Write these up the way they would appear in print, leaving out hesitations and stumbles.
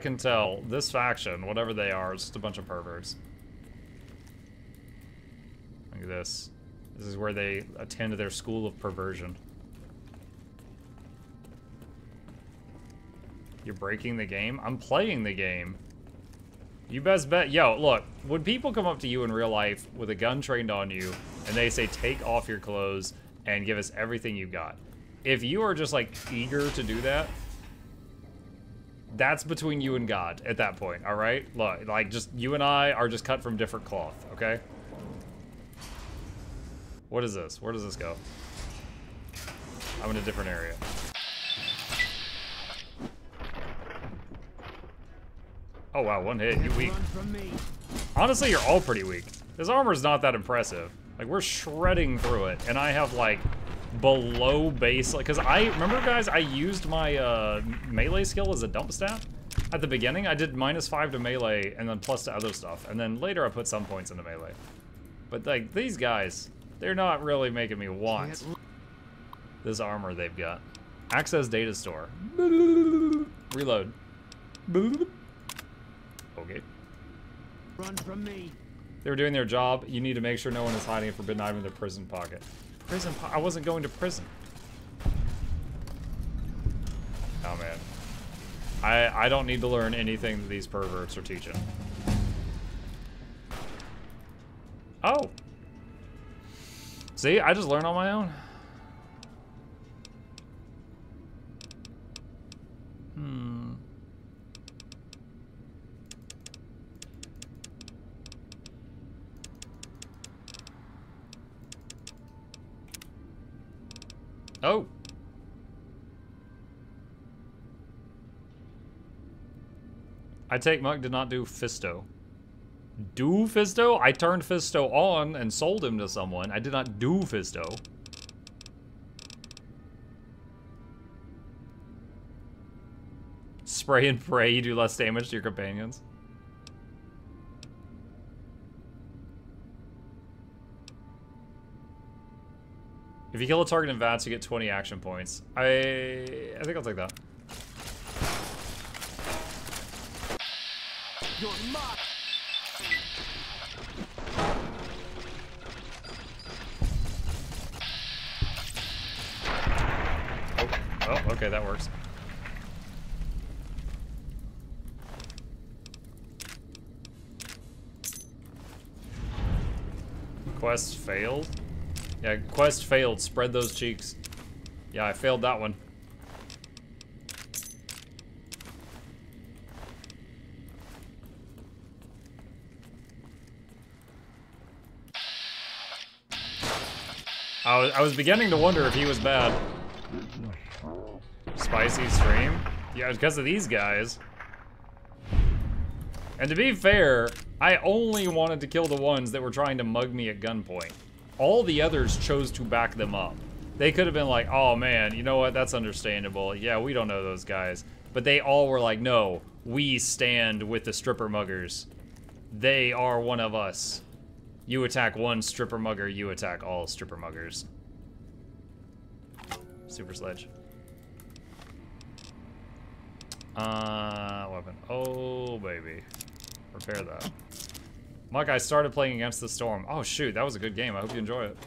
can tell, this faction, whatever they are, is just a bunch of perverts. Look at this. This is where they attend their school of perversion. You're breaking the game? I'm playing the game. You best bet. Yo, look, when people come up to you in real life with a gun trained on you, and they say, take off your clothes and give us everything you got. If you are just, like, eager to do that, that's between you and God at that point, all right? Look, like, just, you and I are just cut from different cloth, okay? What is this? Where does this go? I'm in a different area. Oh wow, one hit, you weak. Honestly, you're all pretty weak. This armor's not that impressive. Like, we're shredding through it, and I have, like, below base, like, because remember guys, I used my melee skill as a dump stat at the beginning. I did -5 to melee, and then plus to other stuff, and then later I put some points into melee. But, like, these guys, they're not really making me want this armor they've got. Access data store. Reload. Okay. Run from me. They were doing their job. You need to make sure no one is hiding a forbidden item in their prison pocket. I wasn't going to prison. Oh man. I don't need to learn anything that these perverts are teaching. Oh. See, I just learned on my own. Oh. I take Muck did not do Fisto. Do Fisto? I turned Fisto on and sold him to someone. I did not do Fisto. Spray and pray, you do less damage to your companions. If you kill a target in VATS, you get 20 action points. I think I'll take that. Oh, okay, that works. Quest failed? Yeah, quest failed. Spread those cheeks. Yeah, I failed that one. I was beginning to wonder if he was bad. Spicy stream? Yeah, it's because of these guys. And to be fair, I only wanted to kill the ones that were trying to mug me at gunpoint. All the others chose to back them up. They could have been like, oh man, you know what, that's understandable. Yeah, we don't know those guys. But they all were like, no, we stand with the stripper muggers. They are one of us. You attack one stripper mugger, you attack all stripper muggers. Super sledge. Weapon. Oh, baby. Repair that. Mike, I started playing Against the Storm. Oh, shoot, that was a good game. I hope you enjoy it.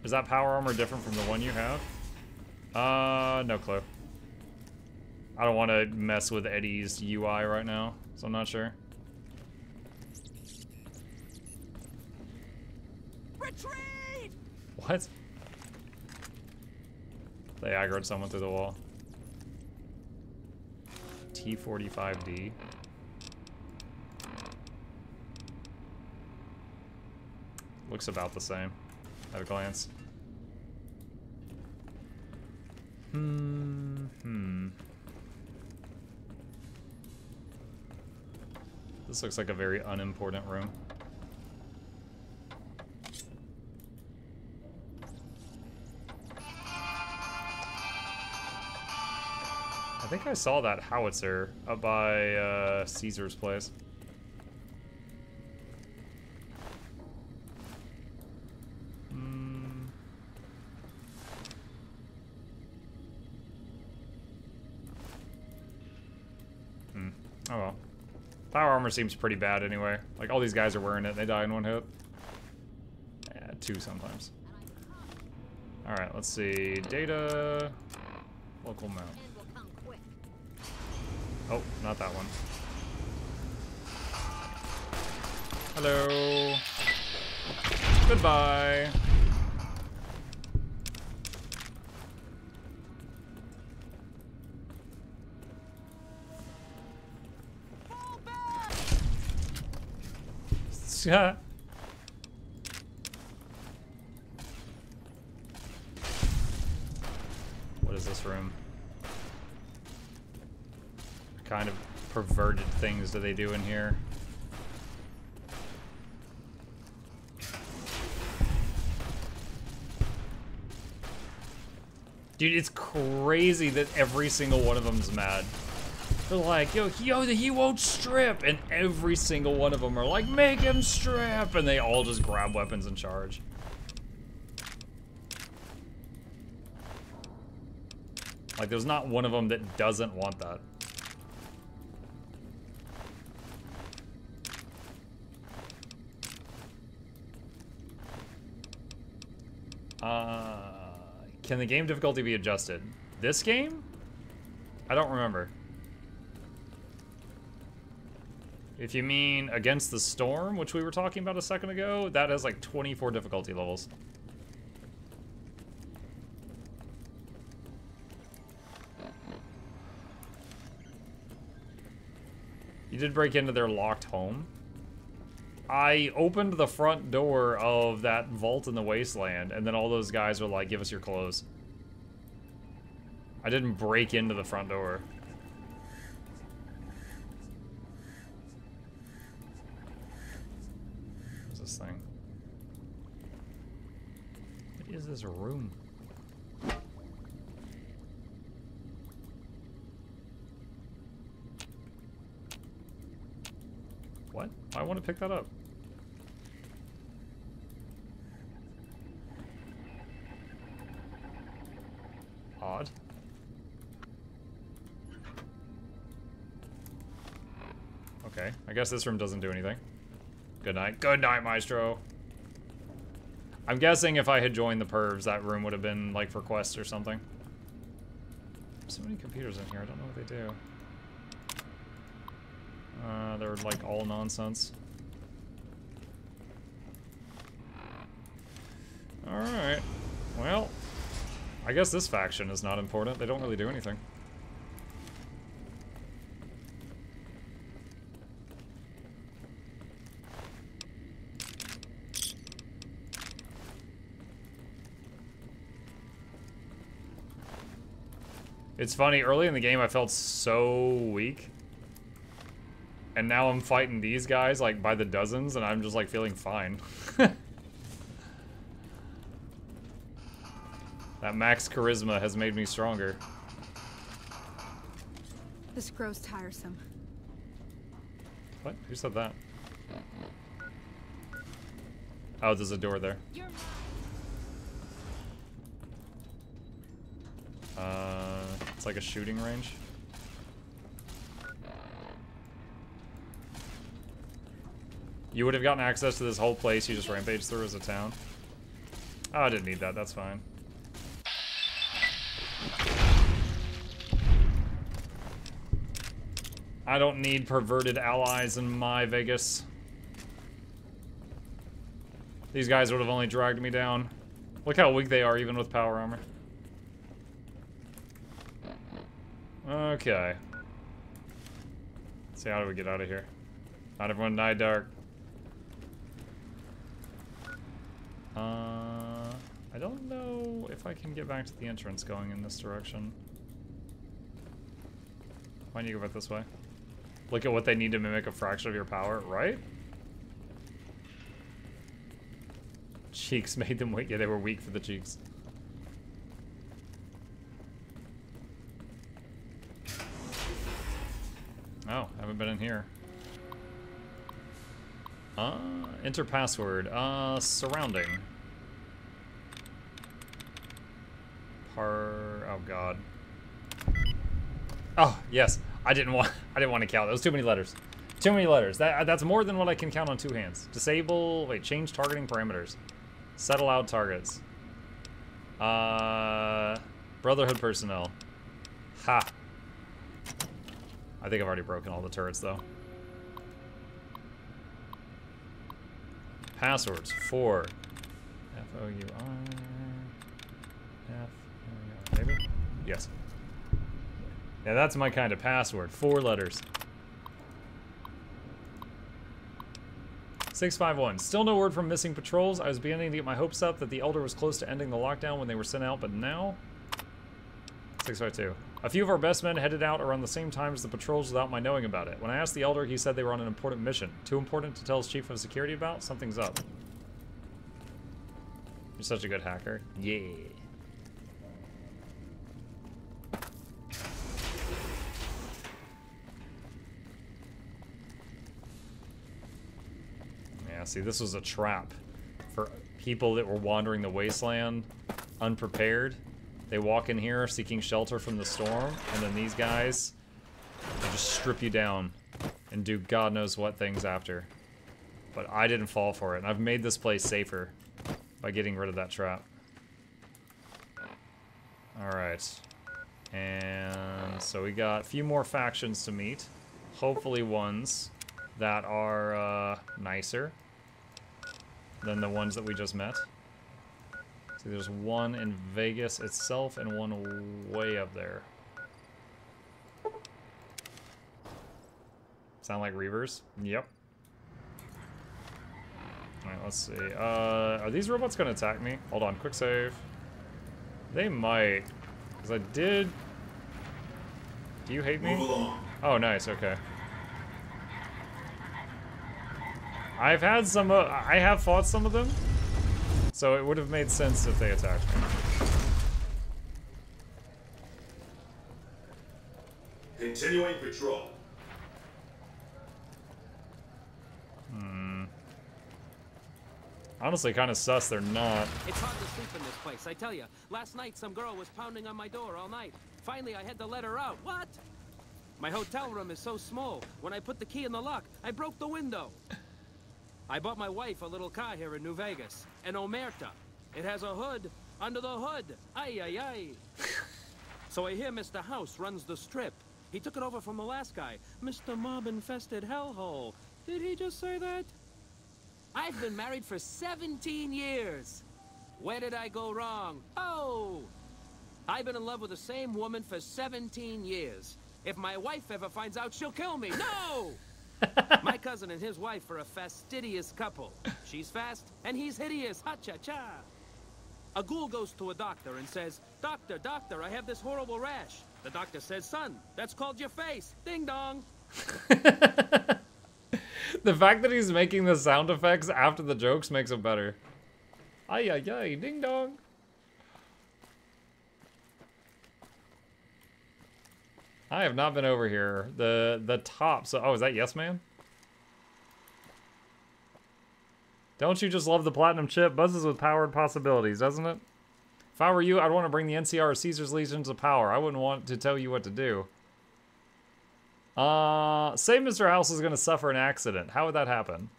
Is that power armor different from the one you have? No clue. I don't want to mess with Eddie's UI right now, so I'm not sure. Retreat! What? They aggroed someone through the wall. T45D. Looks about the same at a glance. This looks like a very unimportant room. I think I saw that howitzer up by Caesar's place. Power armor seems pretty bad anyway. Like, all these guys are wearing it, and they die in one hit. Yeah, 2 sometimes. Alright, let's see. Data... Local map. Oh, not that one. Hello. Goodbye. Yeah. What is this room? What kind of perverted things do they do in here? Dude, it's crazy that every single one of them's mad. They're like, yo, he won't strip, and every single one of them are like, make him strip, and they all just grab weapons and charge. Like, there's not one of them that doesn't want that. Can the game difficulty be adjusted? This game? I don't remember. If you mean Against the Storm, which we were talking about a second ago, that has like 24 difficulty levels. You did break into their locked home? I opened the front door of that vault in the wasteland, and then all those guys were like, give us your clothes. I didn't break into the front door. What's this thing? What is this room? What? I want to pick that up. Odd. Okay, I guess this room doesn't do anything. Good night. Good night, Maestro. I'm guessing if I had joined the pervs, that room would have been like for quests or something. So many computers in here, I don't know what they do. They're like all nonsense. Alright. Well, I guess this faction is not important. They don't really do anything. It's funny, early in the game I felt so weak. And now I'm fighting these guys like by the dozens and I'm just like feeling fine. That max charisma has made me stronger. This grows tiresome. What? Who said that? Oh, there's a door there. It's like a shooting range. You would have gotten access to this whole place you just rampaged through as a town. Oh, I didn't need that, that's fine. I don't need perverted allies in my Vegas. These guys would have only dragged me down. Look how weak they are even with power armor. Okay. Let's see, how do we get out of here? Not everyone die dark. I don't know if I can get back to the entrance going in this direction. Why don't you go back this way? Look at what they need to mimic a fraction of your power, right? Cheeks made them weak. Yeah, they were weak for the cheeks. Oh, haven't been in here. Enter password. Surrounding. Oh god. Oh, yes. I didn't want to count. That was too many letters. too many letters. That's more than what I can count on 2 hands. Disable, wait, change targeting parameters. Set allowed targets. Brotherhood personnel. Ha. I think I've already broken all the turrets though. Passwords, 4. F-O-U-R. F-O-U-R, maybe? Yes. Yeah, that's my kind of password. 4 letters. 651. Still no word from missing patrols. I was beginning to get my hopes up that the Elder was close to ending the lockdown when they were sent out, but now... 652. A few of our best men headed out around the same time as the patrols without my knowing about it. When I asked the Elder, he said they were on an important mission. Too important to tell his chief of security about? Something's up. You're such a good hacker. Yeah. See, this was a trap for people that were wandering the wasteland unprepared. They walk in here seeking shelter from the storm, and then these guys, they just strip you down and do God knows what things after. But I didn't fall for it, and I've made this place safer by getting rid of that trap. Alright. And so we got a few more factions to meet. Hopefully ones that are nicer than the ones that we just met. See, there's one in Vegas itself and one way up there. Sound like Reavers? Yep. Alright, let's see. Are these robots gonna attack me? Hold on, quick save. They might. Because I did... Do you hate me? Move along. Oh, nice, okay. I've had some, I have fought some of them, so it would have made sense if they attacked me. Continuing patrol. Honestly, kind of sus they're not. It's hard to sleep in this place, I tell you. Last night, some girl was pounding on my door all night. Finally, I had to let her out. What? My hotel room is so small. When I put the key in the lock, I broke the window. I bought my wife a little car here in New Vegas, an Omerta. It has a hood under the hood. Ay, ay, ay. So I hear Mr. House runs the strip. He took it over from the last guy, Mr. Mob-infested hellhole. Did he just say that? I've been married for 17 years. Where did I go wrong? Oh! I've been in love with the same woman for 17 years. If my wife ever finds out, she'll kill me. No! My cousin and his wife are a fastidious couple. She's fast, and he's hideous. Ha-cha-cha. A ghoul goes to a doctor and says, Doctor, doctor, I have this horrible rash. The doctor says, son, that's called your face. Ding dong. The fact that he's making the sound effects after the jokes makes it better. Ay, ay, ay, ding dong. I have not been over here. The top, so, oh, is that Yes Man? Don't you just love the platinum chip? Buzzes with power and possibilities, doesn't it? If I were you, I'd want to bring the NCR or Caesar's Legions of Power. I wouldn't want to tell you what to do. Say Mr. House is going to suffer an accident. How would that happen?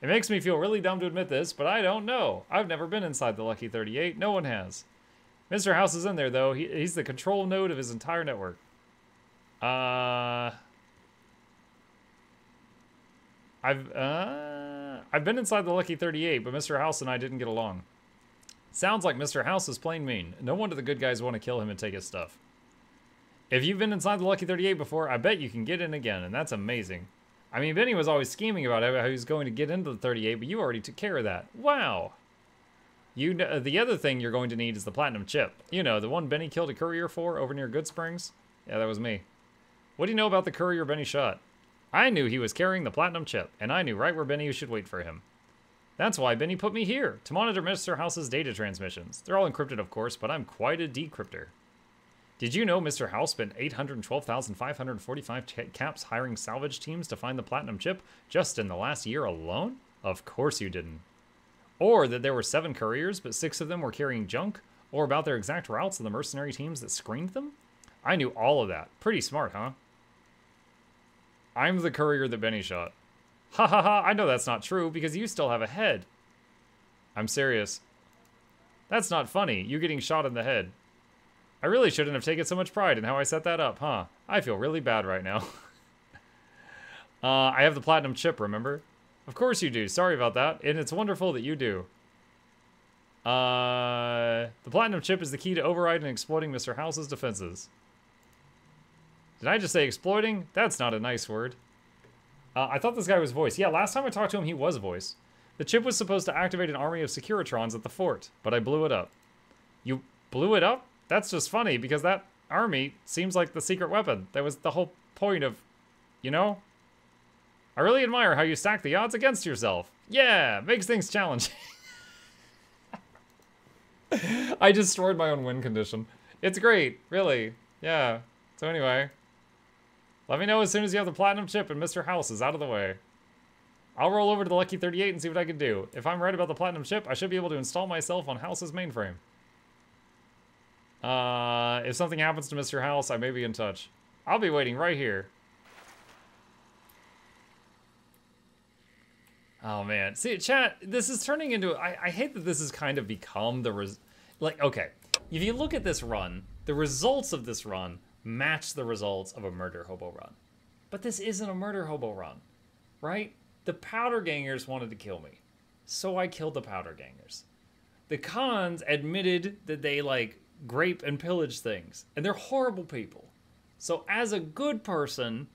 It makes me feel really dumb to admit this, but I don't know. I've never been inside the Lucky 38. No one has. Mr. House is in there, though. He's the control node of his entire network. I've been inside the Lucky 38, but Mr. House and I didn't get along. Sounds like Mr. House is plain mean. No wonder the good guys want to kill him and take his stuff. If you've been inside the Lucky 38 before, I bet you can get in again, and that's amazing. I mean, Benny was always scheming about how he was going to get into the 38, but you already took care of that. Wow. The other thing you're going to need is the platinum chip. You know, the one Benny killed a courier for over near Good Springs? Yeah, that was me. What do you know about the courier Benny shot? I knew he was carrying the platinum chip, and I knew right where Benny should wait for him. That's why Benny put me here, to monitor Mr. House's data transmissions. They're all encrypted, of course, but I'm quite a decryptor. Did you know Mr. House spent 812,545 caps hiring salvage teams to find the platinum chip just in the last year alone? Of course you didn't. Or that there were 7 couriers, but 6 of them were carrying junk? Or about their exact routes of the mercenary teams that screened them? I knew all of that. Pretty smart, huh? I'm the courier that Benny shot. Ha ha ha, I know that's not true because you still have a head. I'm serious. That's not funny, you getting shot in the head. I really shouldn't have taken so much pride in how I set that up, huh? I feel really bad right now. I have the platinum chip, remember? Of course you do, sorry about that, and it's wonderful that you do. The platinum chip is the key to overriding and exploiting Mr. House's defenses. Did I just say exploiting? That's not a nice word. I thought this guy was voice. Yeah, last time I talked to him, he was voice. The chip was supposed to activate an army of Securitrons at the fort, but I blew it up. You blew it up? That's just funny, because that army seems like the secret weapon. That was the whole point of, you know? I really admire how you stack the odds against yourself. Yeah, makes things challenging. I destroyed my own win condition. It's great, really. Yeah. So anyway, let me know as soon as you have the platinum chip and Mr. House is out of the way. I'll roll over to the Lucky 38 and see what I can do. If I'm right about the platinum chip, I should be able to install myself on House's mainframe. If something happens to Mr. House, I may be in touch. I'll be waiting right here. Oh man, see, chat, this is turning into, I hate that this has kind of become the, like, okay, if you look at this run, the results of this run match the results of a murder hobo run. But this isn't a murder hobo run, right? The powder gangers wanted to kill me, so I killed the powder gangers. The cons admitted that they, like, grape and pillage things, and they're horrible people. So as a good person,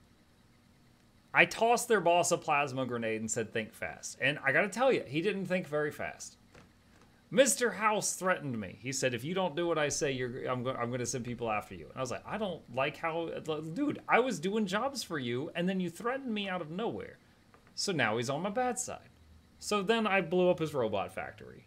I tossed their boss a plasma grenade and said, think fast. And I gotta tell you, he didn't think very fast. Mr. House threatened me. He said, if you don't do what I say, I'm gonna send people after you. And I was like, I don't like how, dude, I was doing jobs for you, and then you threatened me out of nowhere. So now he's on my bad side. So then I blew up his robot factory.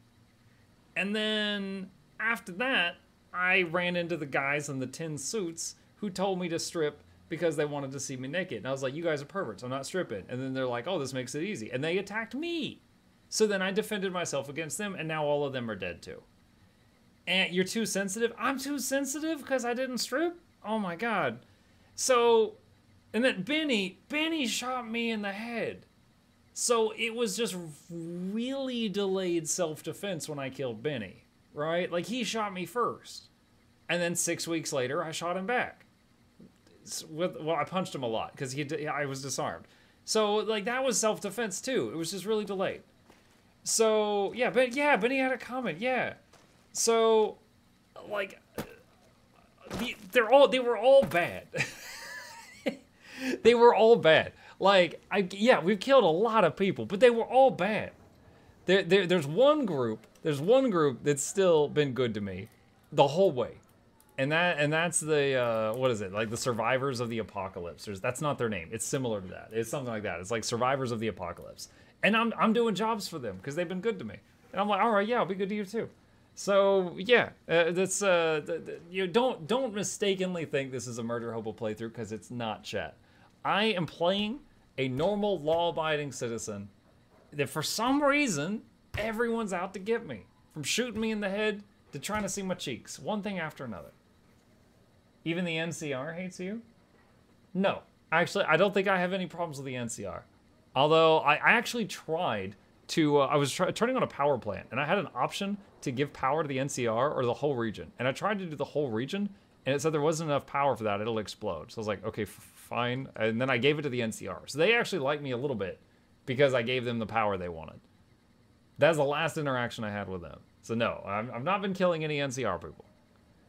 And then after that, I ran into the guys in the tin suits who told me to strip because they wanted to see me naked. And I was like, you guys are perverts, I'm not stripping. And then they're like, oh, this makes it easy. And they attacked me. So then I defended myself against them, and now all of them are dead too. And you're too sensitive? I'm too sensitive because I didn't strip? Oh my God. So, and then Benny shot me in the head. So it was just really delayed self-defense when I killed Benny, right? Like, he shot me first. And then 6 weeks later, I shot him back. Well, I punched him a lot because I was disarmed. So, like, that was self-defense too. It was just really delayed. So, yeah, Benny had a comment, yeah. So, like, they were all bad. They were all bad. Like, we've killed a lot of people, but they were all bad. There's one group that's still been good to me the whole way. And that's the, what is it? Like the Survivors of the Apocalypse. That's not their name. It's similar to that. It's something like that. It's like Survivors of the Apocalypse. And I'm doing jobs for them because they've been good to me. And I'm like, all right, yeah, I'll be good to you too. So yeah, that's you don't mistakenly think this is a murder hobo playthrough because it's not, chat. I am playing a normal law-abiding citizen that for some reason everyone's out to get me, from shooting me in the head to trying to see my cheeks, one thing after another. Even the NCR hates you? No, actually, I don't think I have any problems with the NCR. Although I actually tried to, I was turning on a power plant, and I had an option to give power to the NCR or the whole region. And I tried to do the whole region, and it said there wasn't enough power for that, it'll explode. So I was like, okay, fine. And then I gave it to the NCR. So they actually liked me a little bit because I gave them the power they wanted. That's the last interaction I had with them. So no, I've not been killing any NCR people.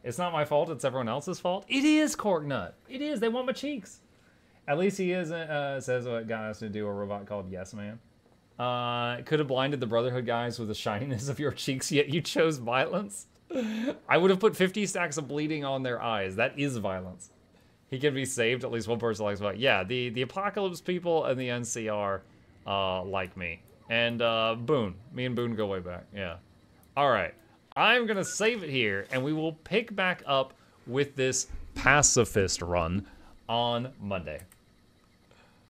It's not my fault, it's everyone else's fault. It is, Corknut. It is, they want my cheeks. At least he isn't, says what got us to do a robot called Yes Man. Could have blinded the Brotherhood guys with the shininess of your cheeks, yet you chose violence. I would have put 50 stacks of bleeding on their eyes. That is violence. He can be saved, at least one person likes violence. Yeah, the Apocalypse people and the NCR like me. And Boone, me and Boone go way back, yeah. All right, I'm gonna save it here, and we will pick back up with this pacifist run on Monday.